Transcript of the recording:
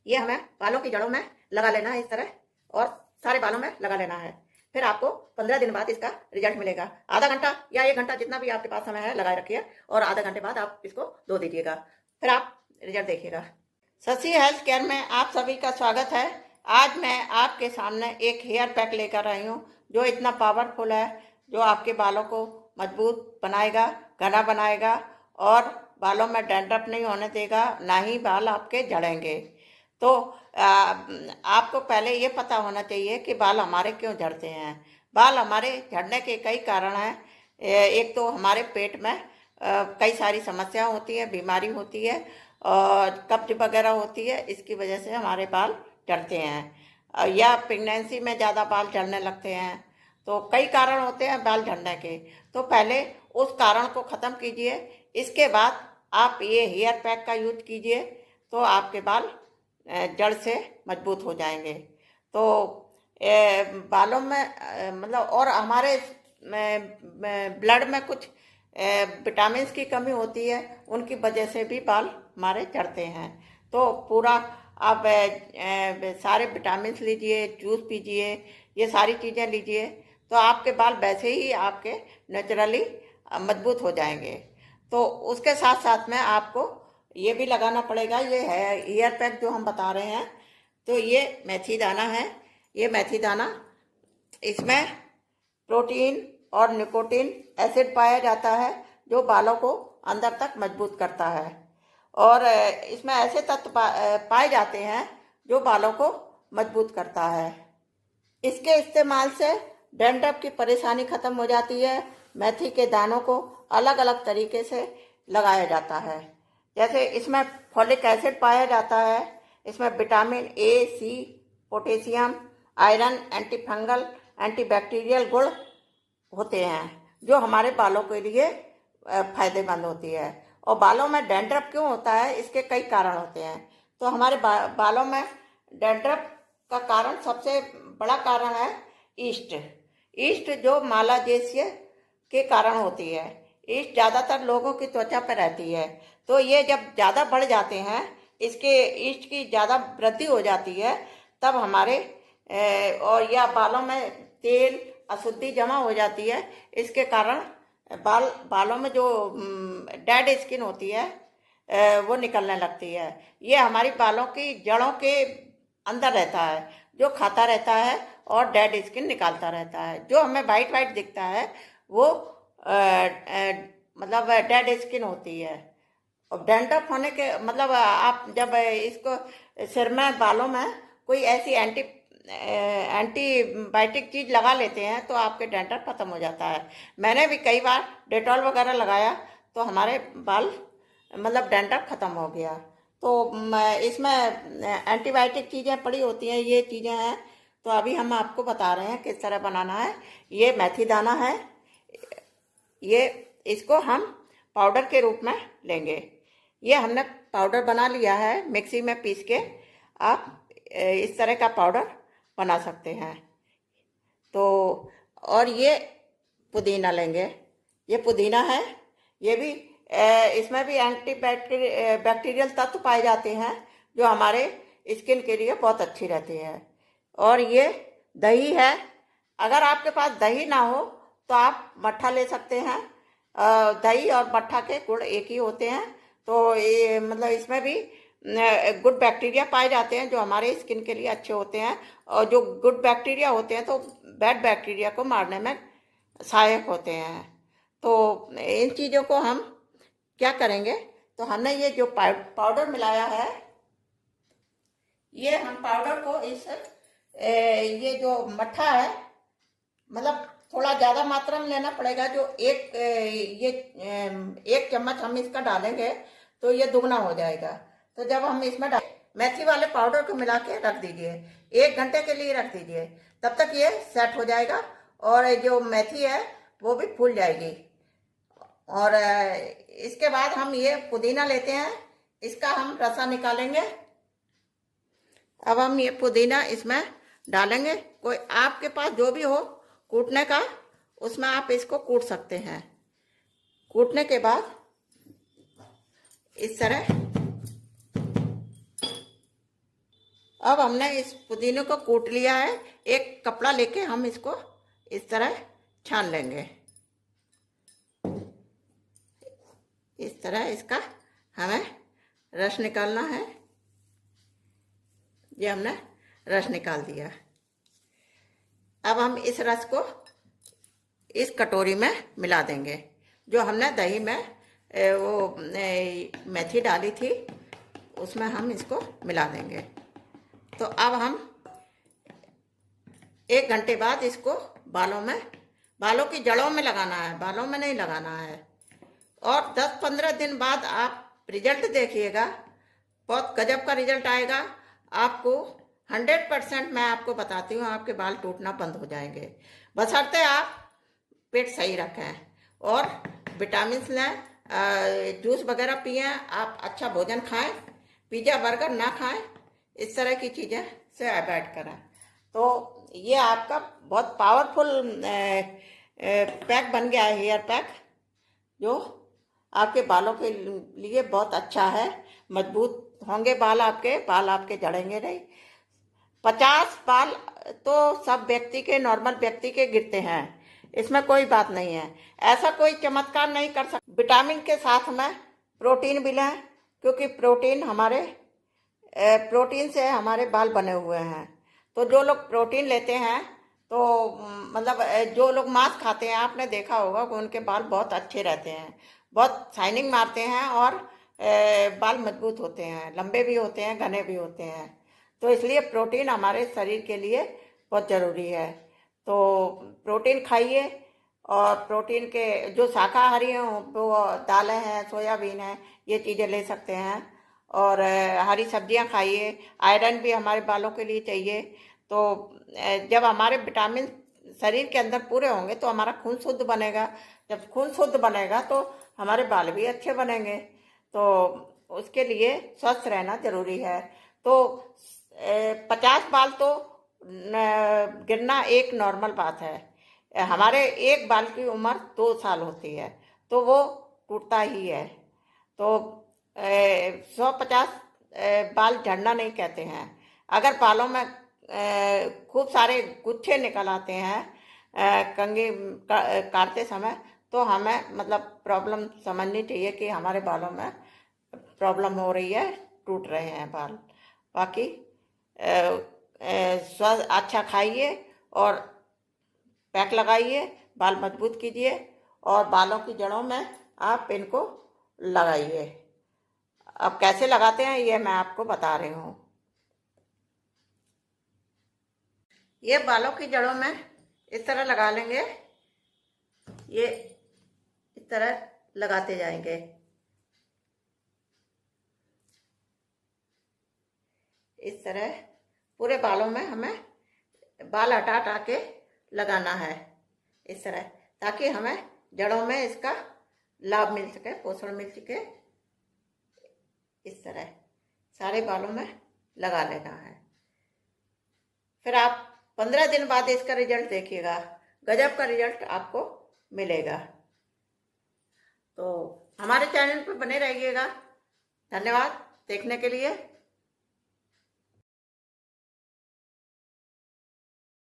ये हमें बालों की जड़ों में लगा लेना है इस तरह, और सारे बालों में लगा लेना है। फिर आपको 15 दिन बाद इसका रिजल्ट मिलेगा। आधा घंटा या 1 घंटा जितना भी आपके पास समय है लगाए रखिए, और आधा घंटे बाद आप इसको धो दीजिएगा, फिर आप रिजल्ट देखिएगा। शशि हेल्थ केयर में आप सभी का स्वागत है। आज मैं आपके सामने एक हेयर पैक लेकर आई हूँ जो इतना पावरफुल है, जो आपके बालों को मजबूत बनाएगा, घना बनाएगा, और बालों में डैंड्रफ नहीं होने देगा, ना ही बाल आपके झड़ेंगे। तो आपको पहले ये पता होना चाहिए कि बाल हमारे क्यों झड़ते हैं। बाल हमारे झड़ने के कई कारण हैं। एक तो हमारे पेट में कई सारी समस्याएं होती है, बीमारी होती है, और कब्ज वगैरह होती है, इसकी वजह से हमारे बाल झड़ते हैं। या प्रेगनेंसी में ज़्यादा बाल झड़ने लगते हैं। तो कई कारण होते हैं बाल झड़ने के। तो पहले उस कारण को ख़त्म कीजिए, इसके बाद आप ये हेयर पैक का यूज कीजिए, तो आपके बाल जड़ से मजबूत हो जाएंगे। तो बालों में मतलब, और हमारे ब्लड में कुछ विटामिन की कमी होती है, उनकी वजह से भी बाल हमारे झड़ते हैं। तो पूरा आप सारे विटामिन लीजिए, जूस पीजिए, ये सारी चीज़ें लीजिए, तो आपके बाल वैसे ही आपके नेचुरली मजबूत हो जाएंगे। तो उसके साथ साथ में आपको ये भी लगाना पड़ेगा। ये है हेयर पैक जो हम बता रहे हैं, तो ये मेथी दाना है। ये मेथी दाना, इसमें प्रोटीन और निकोटीन एसिड पाया जाता है, जो बालों को अंदर तक मजबूत करता है, और इसमें ऐसे तत्व पाए जाते हैं जो बालों को मजबूत करता है। इसके इस्तेमाल से डैंड्रफ की परेशानी खत्म हो जाती है। मेथी के दानों को अलग अलग तरीके से लगाया जाता है। जैसे इसमें फॉलिक एसिड पाया जाता है, इसमें vitamin A, C, potassium, iron, anti fungal, antibacterial गुण होते हैं, जो हमारे बालों के लिए फायदेमंद होती है। और बालों में डैंड्रफ क्यों होता है, इसके कई कारण होते हैं। तो हमारे बालों में डैंड्रफ का कारण, सबसे बड़ा कारण है ईस्ट। ईस्ट जो मालाजेसिया के कारण होती है। ईस्ट ज़्यादातर लोगों की त्वचा पर रहती है, तो ये जब ज़्यादा बढ़ जाते हैं, इसके ईस्ट की ज़्यादा वृद्धि हो जाती है, तब हमारे और या बालों में तेल अशुद्धि जमा हो जाती है। इसके कारण बालों में जो डेड स्किन होती है वो निकलने लगती है। ये हमारी बालों की जड़ों के अंदर रहता है, जो खाता रहता है और डेड स्किन निकालता रहता है। जो हमें वाइट वाइट दिखता है वो मतलब डेड स्किन होती है। और डैंड्रफ होने के मतलब, आप जब इसको सिर में, बालों में कोई ऐसी एंटीबायोटिक चीज़ लगा लेते हैं, तो आपके डैंड्रफ खत्म हो जाता है। मैंने भी कई बार डेटॉल वगैरह लगाया, तो हमारे बाल मतलब डैंड्रफ खत्म हो गया। तो इसमें एंटीबायोटिक चीज़ें पड़ी होती हैं, ये चीज़ें हैं। तो अभी हम आपको बता रहे हैं किस तरह बनाना है। ये मेथी दाना है, ये इसको हम पाउडर के रूप में लेंगे। ये हमने पाउडर बना लिया है, मिक्सी में पीस के आप इस तरह का पाउडर बना सकते हैं। तो और ये पुदीना लेंगे, ये पुदीना है। ये भी इसमें भी बैक्टीरियल तत्व पाए जाते हैं, जो हमारे स्किन के लिए बहुत अच्छी रहती है। और ये दही है। अगर आपके पास दही ना हो तो आप मट्ठा ले सकते हैं। दही और मट्ठा के गुण एक ही होते हैं। तो ये मतलब इसमें भी गुड बैक्टीरिया पाए जाते हैं, जो हमारे स्किन के लिए अच्छे होते हैं। और जो गुड बैक्टीरिया होते हैं, तो बैड बैक्टीरिया को मारने में सहायक होते हैं। तो इन चीज़ों को हम क्या करेंगे, तो हमने ये जो पाउडर मिलाया है, ये हम पाउडर को इस ये जो मट्ठा है, मतलब थोड़ा ज़्यादा मात्रा में लेना पड़ेगा। जो एक चम्मच हम इसका डालेंगे तो ये दुगना हो जाएगा। तो जब हम इसमें मेथी वाले पाउडर को मिला के रख दीजिए, 1 घंटे के लिए रख दीजिए, तब तक ये सेट हो जाएगा, और जो मेथी है वो भी फूल जाएगी। और इसके बाद हम ये पुदीना लेते हैं, इसका हम रसा निकालेंगे। अब हम ये पुदीना इसमें डालेंगे। कोई आपके पास जो भी हो कूटने का, उसमें आप इसको कूट सकते हैं। कूटने के बाद इस तरह अब हमने इस पुदीने को कूट लिया है। एक कपड़ा लेके हम इसको इस तरह छान लेंगे। इस तरह इसका हमें रस निकालना है। ये हमने रस निकाल दिया। अब हम इस रस को इस कटोरी में मिला देंगे। जो हमने दही में वो मेथी डाली थी उसमें हम इसको मिला देंगे। तो अब हम 1 घंटे बाद इसको बालों की जड़ों में लगाना है, बालों में नहीं लगाना है। और 10-15 दिन बाद आप रिजल्ट देखिएगा, बहुत गजब का रिजल्ट आएगा आपको। 100% मैं आपको बताती हूँ, आपके बाल टूटना बंद हो जाएंगे। बशर्ते आप पेट सही रखें और विटामिन लें, जूस वगैरह पिएं, आप अच्छा भोजन खाएं, पिज़्ज़ा बर्गर ना खाएं, इस तरह की चीज़ें से अवॉइड करें। तो ये आपका बहुत पावरफुल पैक बन गया है, हेयर पैक, जो आपके बालों के लिए बहुत अच्छा है। मजबूत होंगे बाल आपके झड़ेंगे नहीं। 50 बाल तो सब व्यक्ति के, नॉर्मल व्यक्ति के गिरते हैं, इसमें कोई बात नहीं है। ऐसा कोई चमत्कार नहीं कर सकता। विटामिन के साथ में प्रोटीन भी लें, क्योंकि प्रोटीन से हमारे बाल बने हुए हैं। तो जो लोग प्रोटीन लेते हैं, तो मतलब जो लोग मांस खाते हैं, आपने देखा होगा कि उनके बाल बहुत अच्छे रहते हैं, बहुत शाइनिंग मारते हैं और बाल मजबूत होते हैं, लंबे भी होते हैं, घने भी होते हैं। तो इसलिए प्रोटीन हमारे शरीर के लिए बहुत ज़रूरी है। तो प्रोटीन खाइए। और प्रोटीन के जो शाकाहारी हैं वो दालें हैं, सोयाबीन है, ये चीज़ें ले सकते हैं। और हरी सब्जियां खाइए। आयरन भी हमारे बालों के लिए चाहिए। तो जब हमारे विटामिन शरीर के अंदर पूरे होंगे तो हमारा खून शुद्ध बनेगा। जब खून शुद्ध बनेगा तो हमारे बाल भी अच्छे बनेंगे। तो उसके लिए स्वस्थ रहना जरूरी है। तो 50 बाल तो गिरना एक नॉर्मल बात है। हमारे एक बाल की उम्र 2 साल होती है, तो वो टूटता ही है। तो 150 बाल झड़ना नहीं कहते हैं। अगर बालों में खूब सारे गुच्छे निकल आते हैं कंघी काटते समय, तो हमें मतलब प्रॉब्लम समझनी चाहिए कि हमारे बालों में प्रॉब्लम हो रही है, टूट रहे हैं बाल। बाकी स्वास्थ्य अच्छा खाइए और पैक लगाइए, बाल मजबूत कीजिए और बालों की जड़ों में आप इनको लगाइए। अब कैसे लगाते हैं ये मैं आपको बता रही हूँ। ये बालों की जड़ों में इस तरह लगा लेंगे। ये इस तरह लगाते जाएंगे। इस तरह पूरे बालों में हमें बाल हटा हटा के लगाना है, इस तरह, ताकि हमें जड़ों में इसका लाभ मिल सके, पोषण मिल सके। इस तरह सारे बालों में लगा लेना है। फिर आप 15 दिन बाद इसका रिजल्ट देखिएगा, गजब का रिजल्ट आपको मिलेगा। तो हमारे चैनल पर बने रहिएगा। धन्यवाद देखने के लिए।